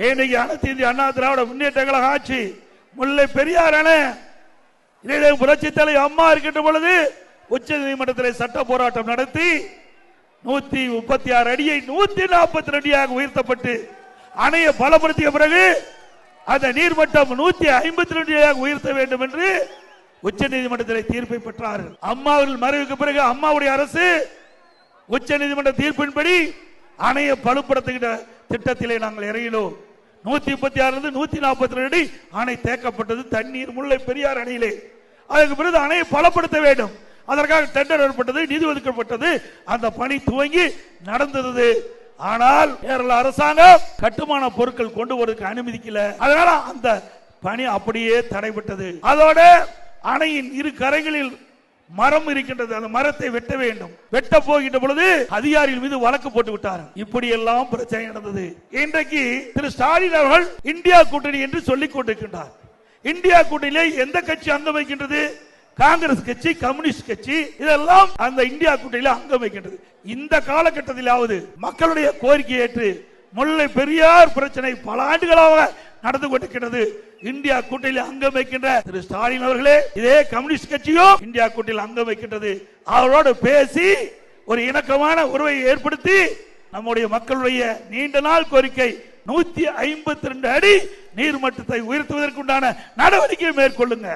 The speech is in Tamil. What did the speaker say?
இன்னைக்கு அனைத்து இந்திய அண்ணா திராவிட முன்னேற்ற கழக ஆட்சி முல்லை பெரியார் அணை புரட்சி தலைவர் அம்மா இருக்கின்ற பொழுது உச்ச நீதிமன்றத்தில் சட்ட போராட்டம் நடத்தி 136 அடியை 142 அடியாக உயர்த்தப்பட்டு அணையை பலப்படுத்திய பிறகு அந்த நீர்மட்டம் 152 அடியாக உயர்த்த வேண்டும் என்று உச்ச நீதிமன்றத்தில் தீர்ப்பை பெற்றார்கள். அம்மாவில் மறைவுக்கு பிறகு அம்மாவுடைய அரசு உச்ச நீதிமன்ற தீர்ப்பின்படி அணையை பலப்படுத்துகிற திட்டத்திலே நாங்கள் இறங்கினோம். 136 142 அடி அணை தேக்கப்பட்டது. தண்ணீர் முல்லை பெரியார் அணையிலே. அதுக்கு பிறகு அணையை பலப்படுத்த வேண்டும். அதற்காக டெண்டர் ஏற்பட்டது, நிதி ஒதுக்கப்பட்டது. அந்த பணி துவங்கி நடந்தது. ஆனால் கேரள அரசாங்கம் கட்டுமான பொருட்கள் கொண்டு வருவதற்கு அனுமதிக்கல. அதனால அந்த பணி அப்படியே தடைபட்டது. அதோட அணையின் இரு கரைகளில் மரம் இருக்கின்றது. அந்த மரத்தை வெட்ட வேண்டும். வெட்ட போகின்ற பொழுது அதிகாரிகள் மீது வழக்கு போட்டு விட்டார். இப்படி எல்லாம் பிரச்சனை நடந்தது. இன்றைக்கு திரு ஸ்டாலின் அவர்கள் இந்தியா கூட்டணி என்று சொல்லிக் கொண்டிருக்கின்றார். இந்தியா கூட்டணியிலே எந்த கட்சி அங்கம் வைக்கின்றது? காங்கிரஸ் கட்சி, கம்யூனிஸ்ட் கட்சி, இதெல்லாம் அந்த இந்தியா கூட்டணியில் அங்கம் வைக்கின்றது. இந்த காலகட்டத்திலாவது மக்களுடைய கோரிக்கை ஏற்று முல்லை பெரியார் பிரச்சனை பல ஆண்டுகளாக நடந்து கொண்டிருக்கிறது. இந்தியா கூட்டணியில் அங்கம் வைக்கின்ற திரு ஸ்டாலின் அவர்களே, இதே கம்யூனிஸ்ட் கட்சியும் இந்தியா கூட்டணியில் அங்கம் வைக்கின்றது. அவரோடு பேசி ஒரு இணக்கமான உறவை ஏற்படுத்தி நம்முடைய மக்களுடைய நீண்ட நாள் கோரிக்கை 152 அடி நீர்மட்டத்தை உயர்த்துவதற்குண்டான நடவடிக்கை மேற்கொள்ளுங்க.